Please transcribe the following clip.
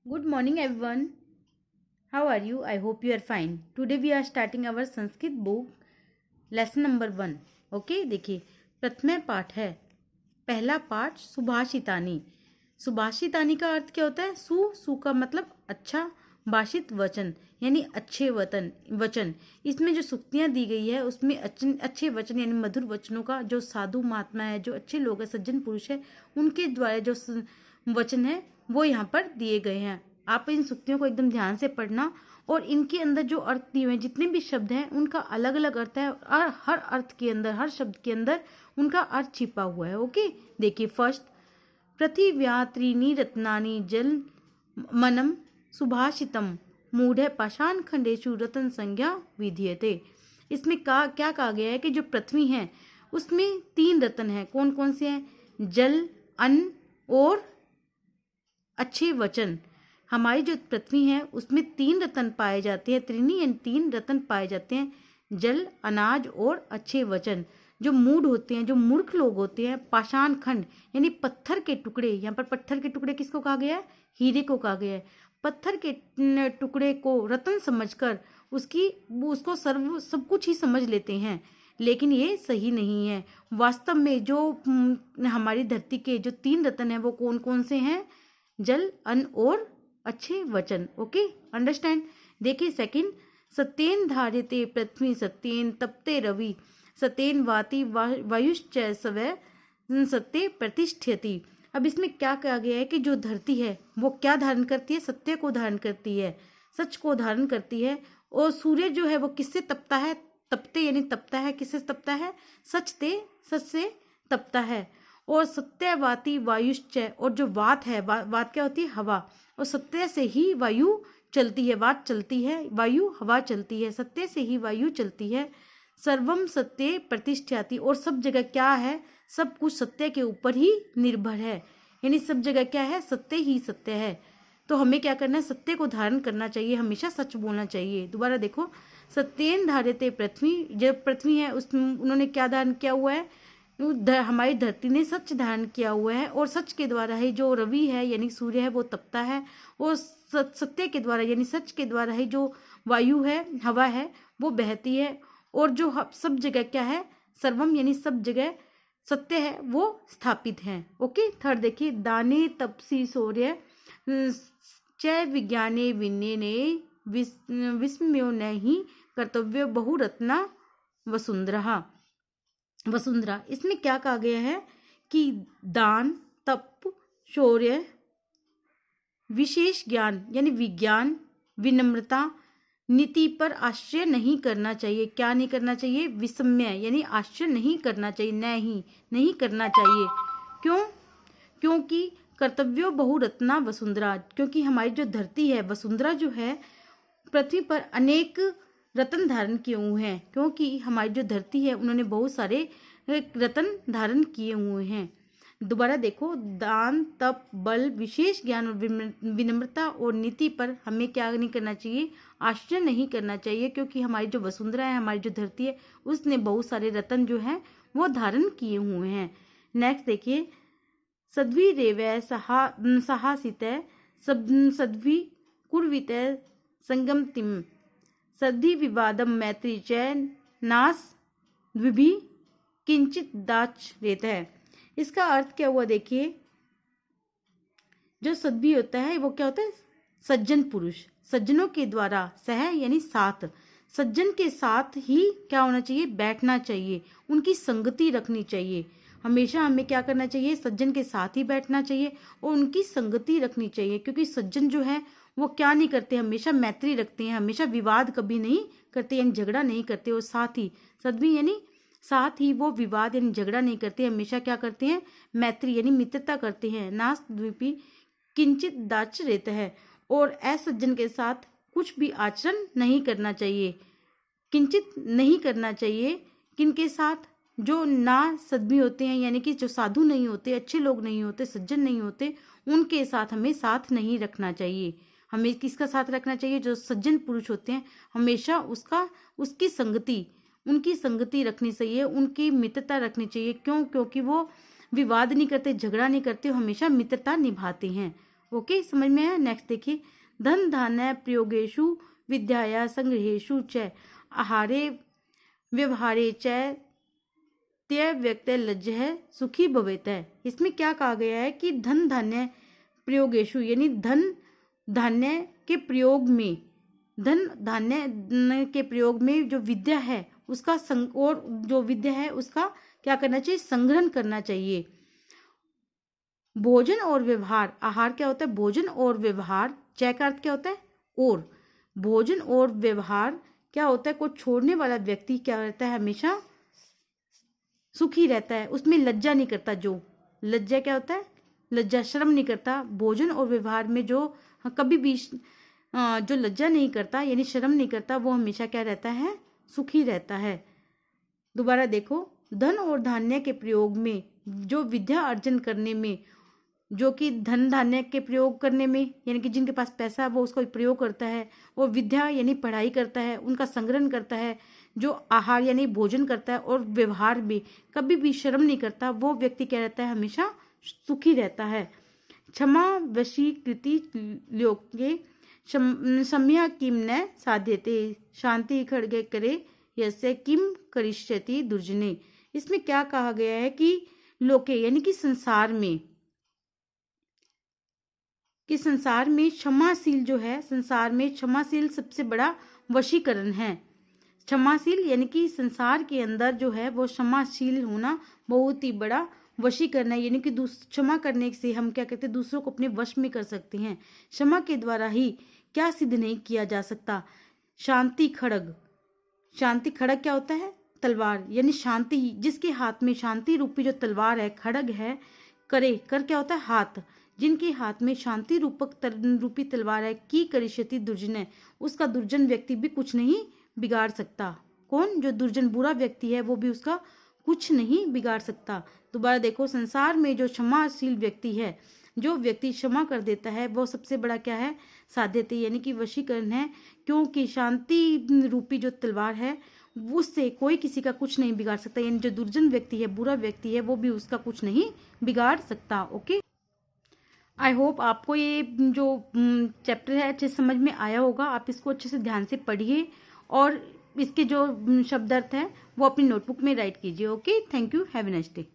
Good morning, everyone. How are you? I hope you are fine. Today we are starting our Sanskrit book, lesson number 1. Okay, देखिए प्रथम पाठ है. पहला पाठ सुभाषितानी. सुभाषितानी का अर्थ क्या होता है? सु का मतलब अच्छा, भाषित वचन यानी अच्छे वचन. इसमें जो सूक्तियाँ दी गई है उसमें अच्छे वचन यानी मधुर वचनों का जो साधु महात्मा है, जो अच्छे लोग हैं, सज्जन पुरुष है, उनके द्वारा जो वचन है वो यहाँ पर दिए गए हैं. आप इन सूक्तियों को एकदम ध्यान से पढ़ना और इनके अंदर जो अर्थ दिए हुए हैं, जितने भी शब्द हैं उनका अलग अलग अर्थ है और हर अर्थ के अंदर, हर शब्द के अंदर उनका अर्थ छिपा हुआ है. ओके, देखिए फर्स्ट, पृथिव्या त्रीणि रत्नानि जल मनम सुभाषितम मूढ़ पाषाण खंडेशु रतन संज्ञा विधीयते. इसमें क्या कहा गया है कि जो पृथ्वी है उसमें 3 रत्न हैं. कौन कौन से हैं? जल, अन्न और अच्छे वचन. हमारी जो पृथ्वी है उसमें 3 रत्न पाए जाते हैं. त्रिनी यानी 3 रत्न पाए जाते हैं. जल, अनाज और अच्छे वचन. जो मूढ़ होते हैं, जो मूर्ख लोग होते हैं, पाषाण खंड यानी पत्थर के टुकड़े. यहाँ पर पत्थर के टुकड़े किसको कहा गया है? हीरे को कहा गया है. पत्थर के टुकड़े को रत्न समझकर उसको सब कुछ ही समझ लेते हैं, लेकिन ये सही नहीं है. वास्तव में जो हमारी धरती के जो 3 रत्न हैं वो कौन कौन से हैं? जल, अन्न और अच्छे वचन. Okay, understand. देखिए सेकंड, सत्येन धार्यते पृथ्वी सत्येन तपते रवि सत्येन वाति वायुश्च सवै सत्य प्रतिष्ठति. अब इसमें क्या कहा गया है कि जो धरती है वो क्या धारण करती है? सत्य को धारण करती है, सच को धारण करती है. और सूर्य जो है वो किससे तपता है? तपते यानी तपता है. किससे तपता है? सच से तपता है. और सत्यवाती वायुश्च, और जो वात है, वात क्या होती है? हवा. और सत्य से ही वायु चलती है. वात चलती है, वायु हवा चलती है. सत्य से ही वायु चलती है. सर्वम सत्य प्रतिष्ठिति, और सब जगह क्या है? सब कुछ सत्य के ऊपर ही निर्भर है. यानी सब जगह क्या है? सत्य ही सत्य है. तो हमें क्या करना है? सत्य को धारण करना चाहिए, हमेशा सच बोलना चाहिए. दोबारा देखो, सत्येन धार्यते पृथ्वी. जब पृथ्वी है उन्होंने क्या धारण किया हुआ है? हमारी धरती ने सच धारण किया हुआ है. और सच के द्वारा ही जो रवि है यानी सूर्य है वो तपता है. और सत्य के द्वारा यानी सच के द्वारा ही जो वायु है, हवा है, वो बहती है. और जो सब जगह क्या है? सर्वम यानी सब जगह सत्य है वो स्थापित है. ओके, थर्ड देखिए, दाने तपसी सूर्य च विज्ञाने विन्ने विस्मयो नहीं कर्तव्य बहुरत्ना वसुंधरा. इसमें क्या कहा गया है कि दान, तप, शौर्य, विशेष ज्ञान यानी विज्ञान, विनम्रता, नीति पर आश्चर्य नहीं करना चाहिए. क्या नहीं करना चाहिए? विस्मय यानी आश्चर्य नहीं करना चाहिए, नहीं करना चाहिए. क्यों? क्योंकि कर्तव्यो बहुरत्ना वसुंधरा, क्योंकि हमारी जो धरती है, वसुंधरा जो है, पृथ्वी पर अनेक रत्न धारण किए हुए हैं. क्योंकि हमारी जो धरती है उन्होंने बहुत सारे रत्न धारण किए हुए हैं. दोबारा देखो, दान, तप, बल, विशेष ज्ञान और विनम्रता और नीति पर हमें क्या नहीं करना चाहिए? आश्चर्य नहीं करना चाहिए. क्योंकि हमारी जो वसुंधरा है, हमारी जो धरती है, उसने बहुत सारे रत्न जो हैं वो धारण किए हुए हैं. नेक्स्ट देखिए, सद्वी रेवै सहासित सद्वी कुर्वित संगमतिम सद्धि विवादम मैत्री च नास द्विभि किंचित दाच रहता है. इसका अर्थ क्या हुआ? देखिए, जो सद्भी होता है वो क्या होता है? सज्जन पुरुष. सज्जनों के द्वारा, सह यानी साथ, सज्जन के साथ ही क्या होना चाहिए? बैठना चाहिए, उनकी संगति रखनी चाहिए. हमेशा हमें क्या करना चाहिए? सज्जन के साथ ही बैठना चाहिए और उनकी संगति रखनी चाहिए. क्योंकि सज्जन जो है वो क्या नहीं करते? हमेशा मैत्री रखते हैं, हमेशा विवाद कभी नहीं करते यानी झगड़ा नहीं करते. और साथ ही, सद्भी यानी साथ ही, वो विवाद यानी झगड़ा नहीं करते, हमेशा क्या करते हैं? मैत्री यानी मित्रता करते हैं. नास द्वीपी किंचित दाच रहता है. और असज्जन के साथ कुछ भी आचरण नहीं करना चाहिए, किंचित नहीं करना चाहिए. किनके साथ? जो ना सद्भी होते हैं यानी कि जो साधु नहीं होते, अच्छे लोग नहीं होते, सज्जन नहीं होते, उनके साथ हमें साथ नहीं रखना चाहिए. हमें किसका साथ रखना चाहिए? जो सज्जन पुरुष होते हैं, हमेशा उनकी संगति रखनी चाहिए, उनकी मित्रता रखनी चाहिए. क्यों? क्योंकि वो विवाद नहीं करते, झगड़ा नहीं करते, हमेशा मित्रता निभाते हैं. ओके, समझ में आया। नेक्स्ट देखिए, धन धान्य प्रयोगेषु विद्याया संग्रहेषु च आहारे व्यवहारे च त्य व्यक्त लज्जः सुखी भवेत। इसमें क्या कहा गया है कि धन धान्य प्रयोगेषु यानी धन धान्य के प्रयोग में, धन धान्य के प्रयोग में जो विद्या है उसका और जो विद्या है उसका क्या करना चाहिए, संग्रहण करना चाहिए। भोजन और व्यवहार, आहार क्या होता है, भोजन और व्यवहार, चय का अर्थ क्या होता है, और भोजन और व्यवहार क्या होता है, को छोड़ने वाला व्यक्ति क्या रहता है, हमेशा सुखी रहता है, उसमें लज्जा नहीं करता। जो लज्जा क्या होता है, लज्जा, शर्म नहीं करता। भोजन और व्यवहार में जो कभी भी जो लज्जा नहीं करता यानी शर्म नहीं करता, वो हमेशा क्या रहता है, सुखी रहता है। दोबारा देखो, धन और धान्य के प्रयोग में, जो विद्या अर्जन करने में, जो कि धन धान्य के प्रयोग करने में यानी कि जिनके पास पैसा है वो उसका प्रयोग करता है, और विद्या यानी पढ़ाई करता है, उनका संग्रहण करता है, जो आहार यानी भोजन करता है, और व्यवहार में कभी भी शर्म नहीं करता, वो व्यक्ति क्या रहता है, हमेशा सुखी रहता है। क्षमा वशीकृति लोके सम्या किम न साध्यते शांति खड्गे करे यस्य किम करिष्यति दुर्जने। इसमें क्या कहा गया है कि लोके यानी कि संसार में क्षमाशील जो है, संसार में क्षमाशील सबसे बड़ा वशीकरण है। क्षमाशील यानी कि संसार के अंदर जो है वो क्षमाशील होना बहुत ही बड़ा वशीकरण है, यानी कि क्षमा करने से हम क्या कहते हैं, दूसरों को अपने वश में कर सकते हैं। क्षमा के द्वारा ही क्या सिद्ध नहीं किया जा सकता। शांति खड्ग, शांति खड्ग क्या होता है, तलवार, यानी शांति, जिसके हाथ में शांति रूपी जो तलवार है, खड्ग है, करे, कर क्या होता है, हाथ, जिनके हाथ में शांति रूपी तलवार है, की करिष्यति दुर्जन, उसका दुर्जन व्यक्ति भी कुछ नहीं बिगाड़ सकता। कौन, जो दुर्जन बुरा व्यक्ति है वो भी उसका कुछ नहीं बिगाड़ सकता। दोबारा देखो, संसार में जो क्षमाशील व्यक्ति है, जो व्यक्ति क्षमा कर देता है, वो सबसे बड़ा क्या है, साध्यते यानी कि वशीकरण है, क्योंकि शांति रूपी जो तलवार है उससे कोई किसी का कुछ नहीं बिगाड़ सकता, यानी जो दुर्जन व्यक्ति है, बुरा व्यक्ति है, वो भी उसका कुछ नहीं बिगाड़ सकता। ओके, आई होप आपको ये जो चैप्टर है अच्छे समझ में आया होगा। आप इसको अच्छे से ध्यान से पढ़िए और इसके जो शब्दार्थ है वो अपनी नोटबुक में राइट कीजिए। Okay, thank you, have a nice day.